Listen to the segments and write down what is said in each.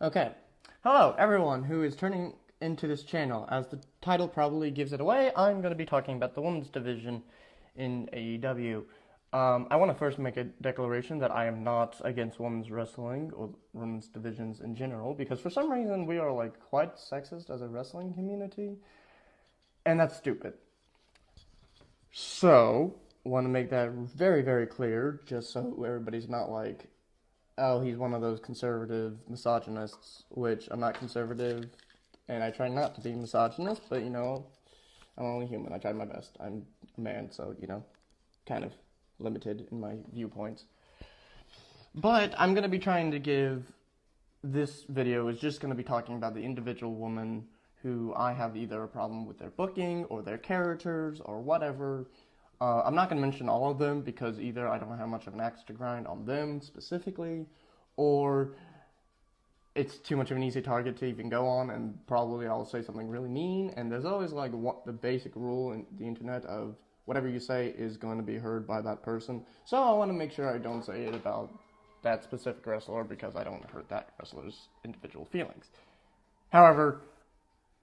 Okay. Hello, everyone who is turning into this channel. As the title probably gives it away, I'm going to be talking about the women's division in AEW. I want to first make a declaration that I am not against women's wrestling or women's divisions in general, because for some reason we are quite sexist as a wrestling community, and that's stupid. So, want to make that very, very clear, just so everybody's not like, oh, he's one of those conservative misogynists, which I'm not conservative, and I try not to be misogynist, but, I'm only human. I tried my best. I'm a man, so, kind of limited in my viewpoints. But I'm going to be trying to this video is just going to be talking about the individual woman who I have either a problem with their booking or their characters or whatever. I'm not going to mention all of them because either I don't have much of an axe to grind on them specifically, or it's too much of an easy target to even go on, and probably I'll say something really mean. And there's always the basic rule in the internet of whatever you say is going to be heard by that person. So I want to make sure I don't say it about that specific wrestler because I don't want to hurt that wrestler's individual feelings. However,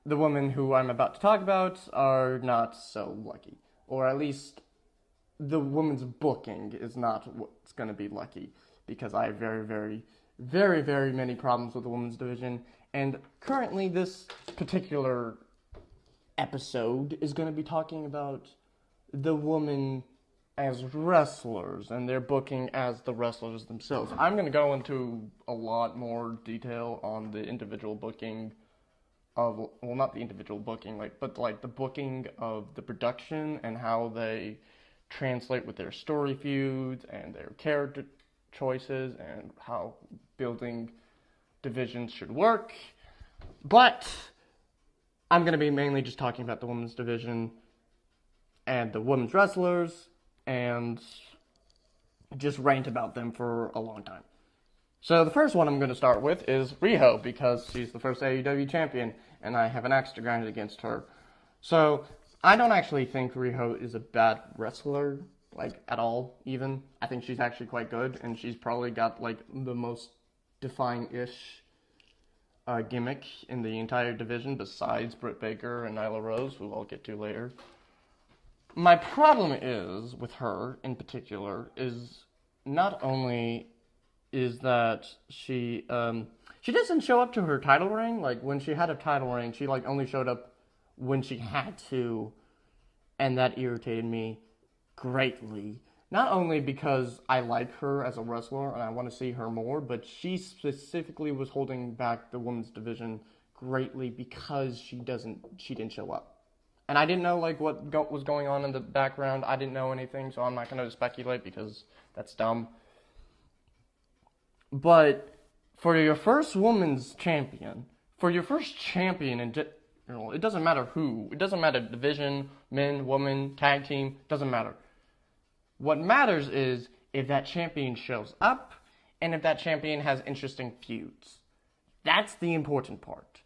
the women who I'm about to talk about are not so lucky, or at least the woman's booking is not what's going to be lucky, because I have very, very, very, very many problems with the women's division, and currently this particular episode is going to be talking about the women as wrestlers and their booking as the wrestlers themselves. I'm going to go into a lot more detail on the individual booking of, well, not the individual booking, but the booking of the production and how they translate with their story feuds and their character choices and how building divisions should work. But I'm going to be mainly just talking about the women's division and the women's wrestlers and just rant about them for a long time. So the first one I'm going to start with is Riho, because she's the first AEW champion, and I have an axe to grind against her. So I don't actually think Riho is a bad wrestler, at all, even. I think she's actually quite good, and she's probably got, the most defined-ish gimmick in the entire division, besides Britt Baker and Nyla Rose, who I'll get to later. My problem is, with her in particular, is not only is that she doesn't show up to her title reign. When she had a title reign, she only showed up when she had to, and that irritated me greatly. Not only because I like her as a wrestler and I want to see her more, but she specifically was holding back the women's division greatly because she didn't show up. And I didn't know what was going on in the background. I didn't know anything, so I'm not going to speculate because that's dumb. But for your first women's champion, in general, it doesn't matter who. It doesn't matter division, men, woman, tag team, doesn't matter. What matters is if that champion shows up and if that champion has interesting feuds. That's the important part.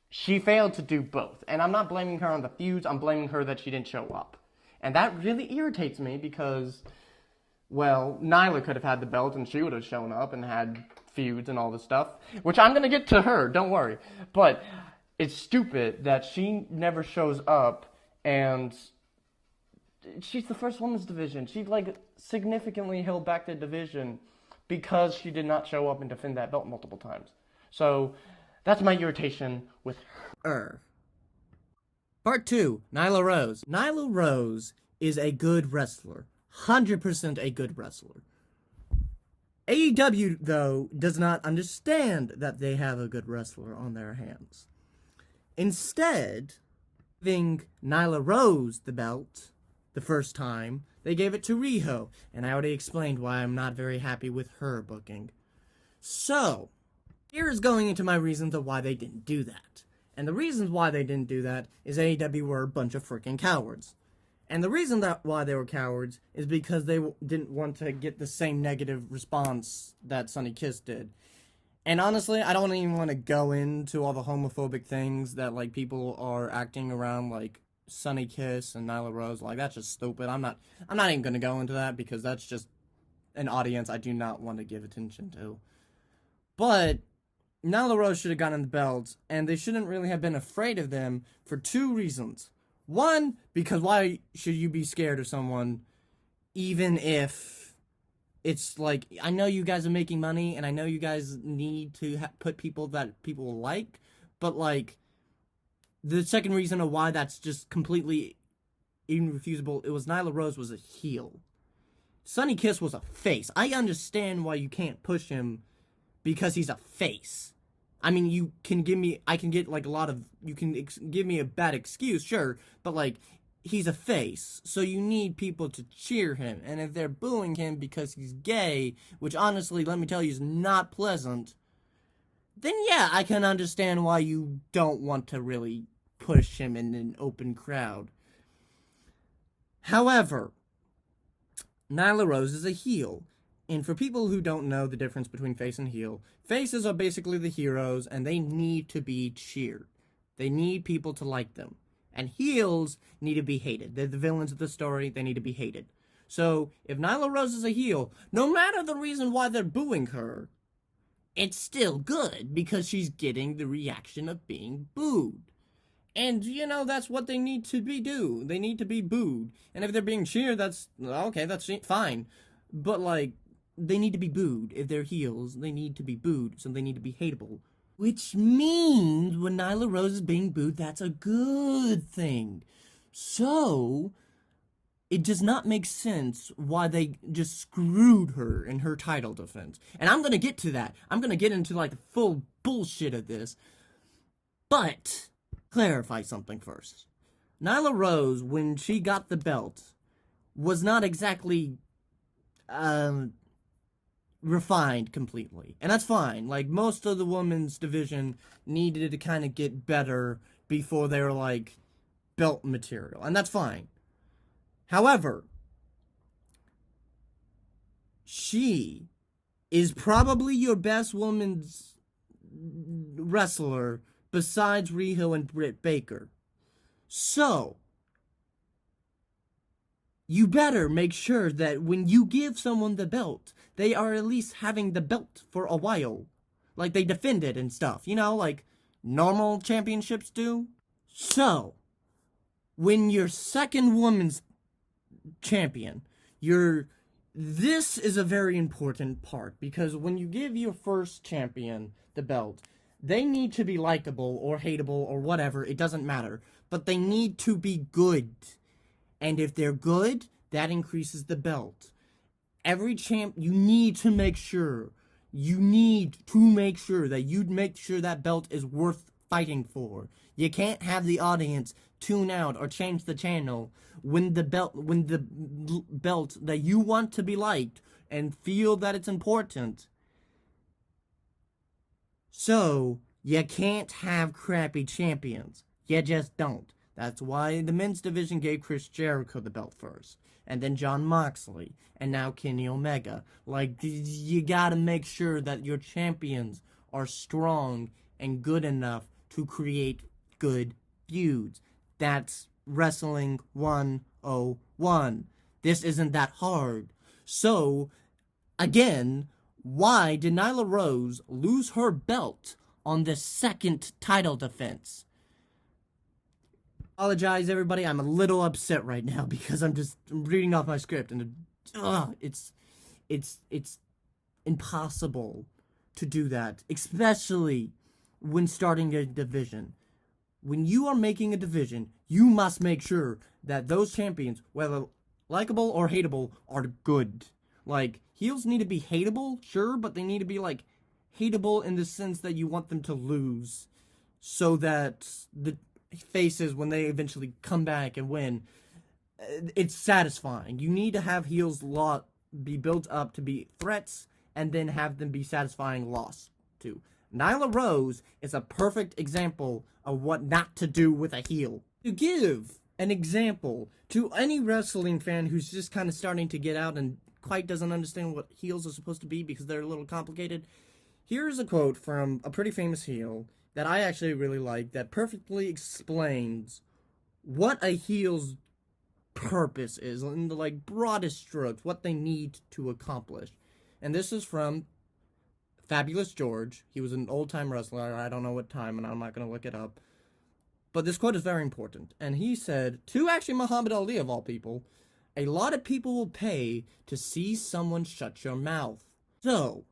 She failed to do both. And I'm not blaming her on the feuds, I'm blaming her that she didn't show up. And that really irritates me because, well, Nyla could have had the belt and she would have shown up and had feuds and all this stuff, which I'm going to get to her, don't worry. But it's stupid that she never shows up, and she's the first women's division. She, significantly held back the division because she did not show up and defend that belt multiple times. So that's my irritation with her. Part 2, Nyla Rose. Nyla Rose is a good wrestler. 100% a good wrestler. AEW, though, does not understand that they have a good wrestler on their hands. Instead, giving Nyla Rose the belt the first time, they gave it to Riho, and I already explained why I'm not very happy with her booking. So, here is going into my reasons of why they didn't do that. And the reasons why they didn't do that is AEW were a bunch of freaking cowards. And the reason why they were cowards is because they didn't want to get the same negative response that Sonny Kiss did. And honestly, I don't even want to go into all the homophobic things that, people are acting around, Sonny Kiss and Nyla Rose. That's just stupid. I'm not even going to go into that because that's just an audience I do not want to give attention to. But Nyla Rose should have gotten the belt, and they shouldn't really have been afraid of them for two reasons. One, because why should you be scared of someone, even if it's like, I know you guys are making money, and I know you guys need to put people that people like, but like, the second reason of why that's just completely irrefusable, it was Nyla Rose was a heel. Sonny Kiss was a face. I understand why you can't push him because he's a face. I mean, you can give me, I can get like a lot of, you can give me a bad excuse, sure, but like, he's a face, so you need people to cheer him. And if they're booing him because he's gay, which honestly, let me tell you, is not pleasant, then yeah, I can understand why you don't want to really push him in an open crowd. However, Nyla Rose is a heel. And for people who don't know the difference between face and heel, faces are basically the heroes and they need to be cheered. They need people to like them. And heels need to be hated. They're the villains of the story, they need to be hated. So, if Nyla Rose is a heel, no matter the reason why they're booing her, it's still good because she's getting the reaction of being booed. And, that's what they need to do. They need to be booed. And if they're being cheered, that's, okay, that's fine. But, like, they need to be booed. If they're heels, they need to be booed, so they need to be hateable. Which means when Nyla Rose is being booed, that's a good thing. So, it does not make sense why they just screwed her in her title defense. And I'm gonna get to that. I'm gonna get into, like, the full bullshit of this. But clarify something first. Nyla Rose, when she got the belt, was not exactly refined completely. And that's fine. Like, most of the women's division needed to kind of get better before they were, like, belt material. And that's fine. However, she is probably your best women's wrestler besides Riho and Britt Baker. So, you better make sure that when you give someone the belt, they are at least having the belt for a while. Like, they defend it and stuff, like normal championships do. So, when your second woman's champion, this is a very important part, because when you give your first champion the belt, they need to be likable or hateable or whatever, it doesn't matter. But they need to be good. And if they're good, that increases the belt. Every champ, you need to make sure that you'd make sure that belt is worth fighting for. You can't have the audience tune out or change the channel when the belt that you want to be liked and feel that it's important. So, you can't have crappy champions. You just don't. That's why the men's division gave Chris Jericho the belt first. And then Jon Moxley. And now Kenny Omega. Like, you gotta make sure that your champions are strong and good enough to create good feuds. That's Wrestling 101. This isn't that hard. So, again, why did Nyla Rose lose her belt on the second title defense? Apologize, everybody. I'm a little upset right now because I'm reading off my script and it's impossible to do that, especially when starting a division. When you are making a division, you must make sure that those champions, whether likable or hateable, are good. Like, heels need to be hateable, sure, but they need to be, like, hateable in the sense that you want them to lose so that the faces, when they eventually come back and win, it's satisfying. You need to have heels be built up to be threats and then have them be satisfying loss too. Nyla Rose is a perfect example of what not to do with a heel. To give an example to any wrestling fan who's just kind of starting to get out and quite doesn't understand what heels are supposed to be because they're a little complicated, here's a quote from a pretty famous heel that I actually really like that perfectly explains what a heel's purpose is in the, like, broadest strokes, what they need to accomplish. And this is from Fabulous George. He was an old-time wrestler. I don't know what time, and I'm not going to look it up. But this quote is very important. And he said, to actually Muhammad Ali, of all people, a lot of people will pay to see someone shut your mouth. So,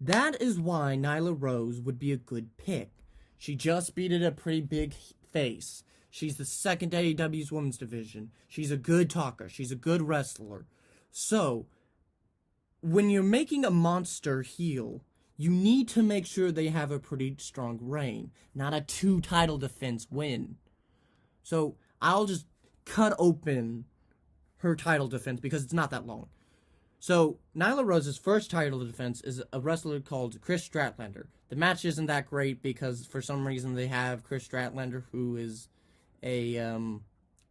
that is why Nyla Rose would be a good pick. She just beat a pretty big face. She's the second AEW's women's division. She's a good talker. She's a good wrestler. So, when you're making a monster heel, you need to make sure they have a pretty strong reign, not a 2 title defense win. So, I'll just cut open her title defense because it's not that long. So, Nyla Rose's first title defense is a wrestler called Chris Statlander. The match isn't that great because for some reason they have Chris Statlander, who is a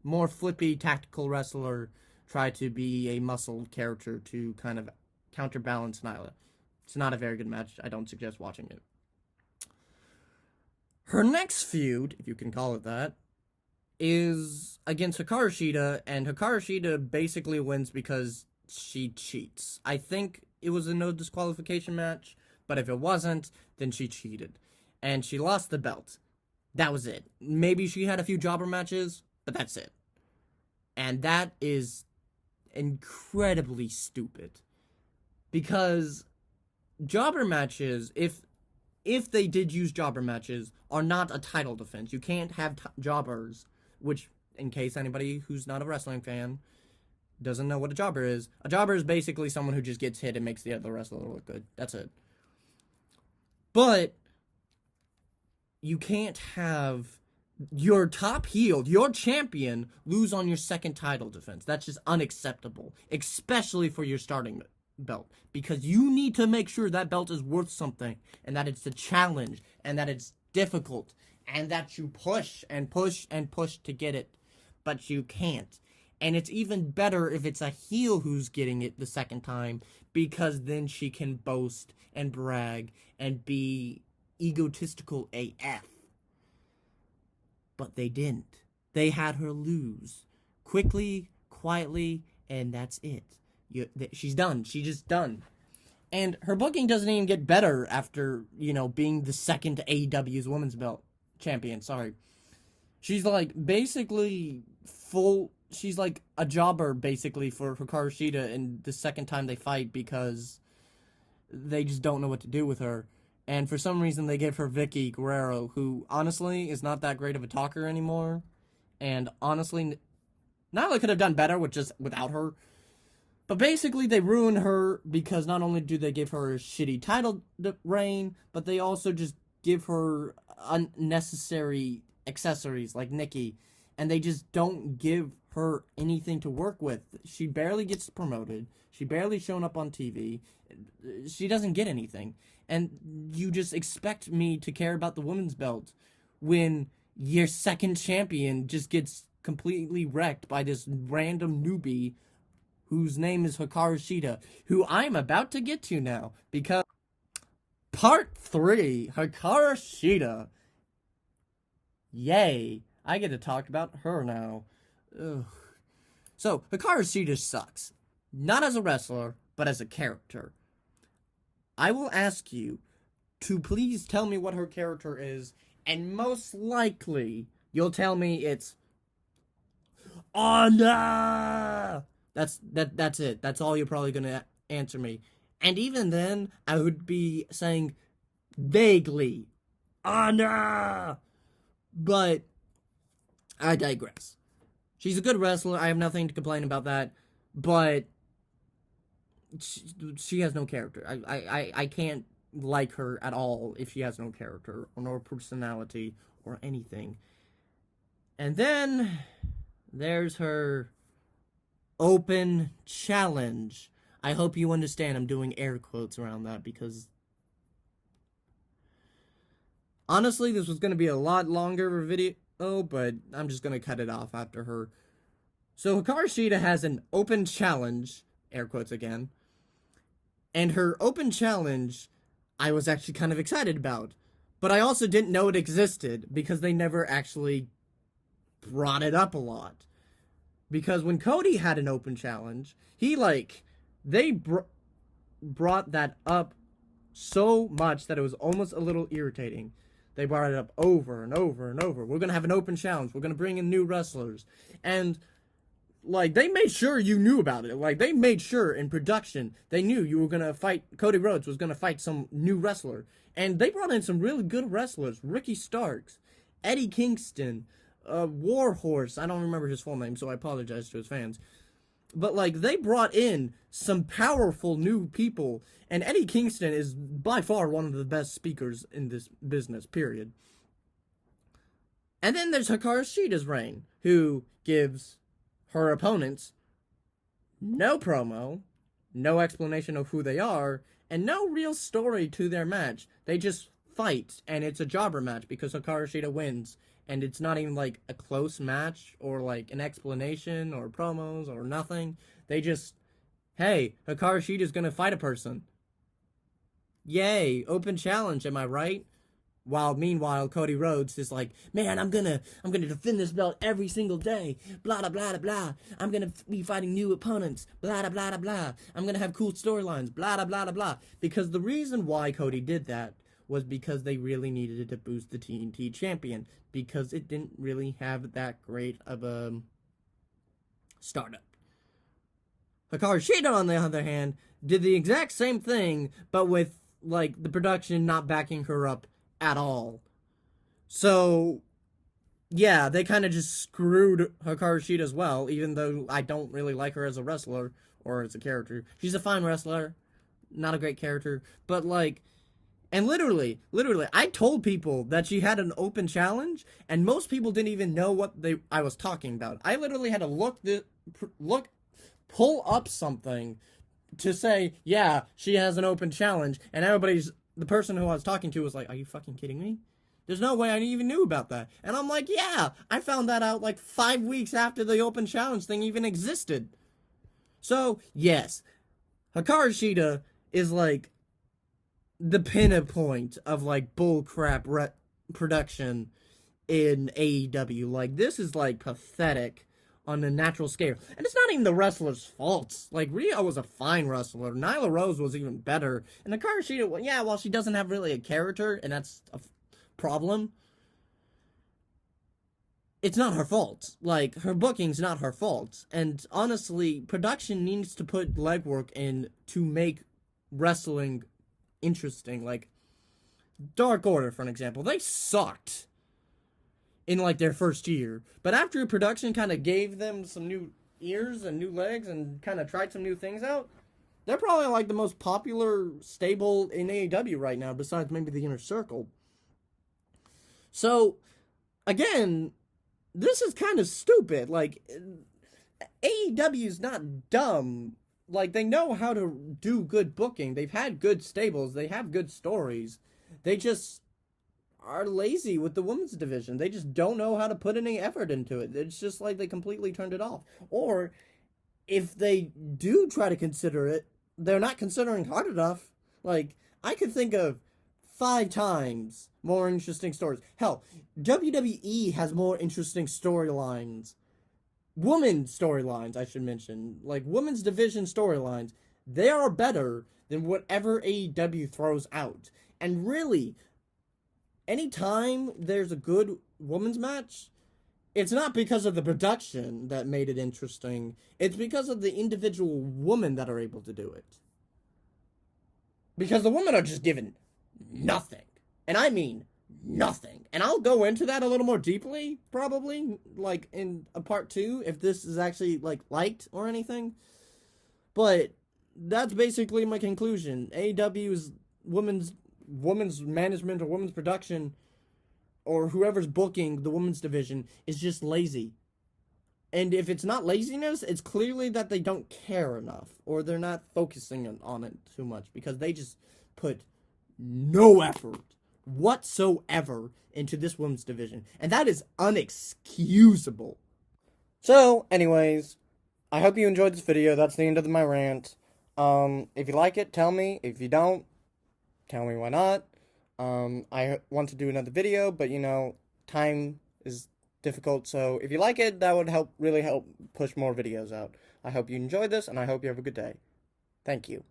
more flippy tactical wrestler, try to be a muscle character to kind of counterbalance Nyla. It's not a very good match. I don't suggest watching it. Her next feud, if you can call it that, is against Hikaru Shida, and Hikaru Shida basically wins because she cheats. I think it was a no disqualification match, but if it wasn't, then she cheated. And she lost the belt. That was it. Maybe she had a few jobber matches, but that's it. And that is incredibly stupid. Because jobber matches, if they did use jobber matches, are not a title defense. You can't have jobbers, which, in case anybody who's not a wrestling fan doesn't know what a jobber is basically someone who just gets hit and makes the other wrestler look good. That's it. But you can't have your top heel, your champion, lose on your second title defense. That's just unacceptable, especially for your starting belt, because you need to make sure that belt is worth something, and that it's a challenge, and that it's difficult, and that you push and push and push to get it, but you can't. And it's even better if it's a heel who's getting it the second time, because then she can boast and brag and be egotistical AF. But they didn't. They had her lose quickly, quietly, and that's it. She's done. She's just done. And her booking doesn't even get better after, being the second AEW's women's belt champion. Sorry. She's like basically she's like a jobber basically for Hikaru Shida in the second time they fight, because they just don't know what to do with her. And for some reason they gave her Vicky Guerrero, who honestly is not that great of a talker anymore. And honestly, Nyla could have done better without her. But basically, they ruin her because not only do they give her a shitty title reign, but they also just give her unnecessary accessories like Nikki, and they just don't give her anything to work with. She barely gets promoted. She barely shown up on TV. She doesn't get anything. And you just expect me to care about the women's belt when your second champion just gets completely wrecked by this random newbie whose name is Hikaru Shida, who I'm about to get to now, because Part 3, Hikaru Shida. Yay, I get to talk about her now. Ugh. So, Hikaru Shida sucks. Not as a wrestler, but as a character. I will ask you to please tell me what her character is, and most likely, you'll tell me it's Anna! That's it. That's all you're probably gonna answer me. And even then, I would be saying vaguely Anna, but I digress. She's a good wrestler. I have nothing to complain about that, but she has no character. I can't like her at all if she has no character or no personality or anything. And then there's her open challenge. I hope you understand I'm doing air quotes around that, because honestly, this was going to be a lot longer of a video, but I'm just going to cut it off after her. So Hikaru Shida has an open challenge, air quotes again, and her open challenge I was actually kind of excited about, but I also didn't know it existed because they never actually brought it up a lot. Because when Cody had an open challenge, they brought that up so much that it was almost a little irritating. They brought it up over and over and over. We're gonna have an open challenge. We're gonna bring in new wrestlers, and like they made sure you knew about it. Like they made sure in production they knew you were gonna fight. Cody Rhodes was gonna fight some new wrestler, and they brought in some really good wrestlers. Ricky Starks, Eddie Kingston, Warhorse. I don't remember his full name, so I apologize to his fans. But like they brought in some powerful new people, and Eddie Kingston is by far one of the best speakers in this business. Period. And then there's Hikaru Shida's reign, who gives her opponents no promo, no explanation of who they are, and no real story to their match. They just fight, and it's a jobber match because Hikaru Shida wins. And it's not even like a close match or like an explanation or promos or nothing. They just, hey, Hikaru Shida's gonna fight a person. Yay, open challenge, am I right? While meanwhile Cody Rhodes is like, man, I'm gonna defend this belt every single day. Blah blah blah blah. I'm gonna be fighting new opponents. Blah blah blah blah. I'm gonna have cool storylines. Blah blah blah blah. Because the reason why Cody did that was because they really needed to boost the TNT champion because it didn't really have that great of a startup. Hikaru Shida, on the other hand, did the exact same thing, but with like the production not backing her up at all. So, yeah, they kind of just screwed Hikaru Shida as well, even though I don't really like her as a wrestler or as a character. She's a fine wrestler, not a great character, but like, and literally, I told people that she had an open challenge, and most people didn't even know what I was talking about. I literally had to pull up something to say, yeah, she has an open challenge, and the person who I was talking to was like, are you fucking kidding me? There's no way I even knew about that. And I'm like, yeah, I found that out like 5 weeks after the open challenge thing even existed. So, yes, Hikaru Shida is like the pinpoint of like bullcrap production in AEW. Like, this is like pathetic on a natural scale. And it's not even the wrestler's faults. Like, Rhea was a fine wrestler. Nyla Rose was even better. And Hikaru Shida, well, yeah, while she doesn't have really a character, and that's a problem, it's not her fault. Like, her booking's not her fault. And honestly, production needs to put legwork in to make wrestling interesting. Like, Dark Order, for an example, they sucked in like their first year, but after production kind of gave them some new ears and new legs and kind of tried some new things out, they're probably like the most popular stable in AEW right now, besides maybe the Inner Circle. So again, this is kind of stupid. Like, AEW's not dumb. Like, they know how to do good booking. They've had good stables. They have good stories. They just are lazy with the women's division. They just don't know how to put any effort into it. It's just like they completely turned it off. Or if they do try to consider it, they're not considering hard enough. Like, I could think of 5 times more interesting stories. Hell, WWE has more interesting storylines. Women's storylines, I should mention. Like, women's division storylines. They are better than whatever AEW throws out. And really, anytime there's a good women's match, it's not because of the production that made it interesting. It's because of the individual women that are able to do it. Because the women are just given nothing. And I mean nothing. And I'll go into that a little more deeply, probably, like in a part 2, if this is actually like liked or anything. But that's basically my conclusion. AEW's women's management or women's production or whoever's booking the women's division is just lazy. And if it's not laziness, it's clearly that they don't care enough or they're not focusing on it too much because they just put no effort whatsoever into this women's division. And that is unexcusable. So, anyways, I hope you enjoyed this video. That's the end of my rant. If you like it, tell me. If you don't, tell me why not. I want to do another video, but time is difficult, so if you like it, that would really help push more videos out. I hope you enjoyed this, and I hope you have a good day. Thank you.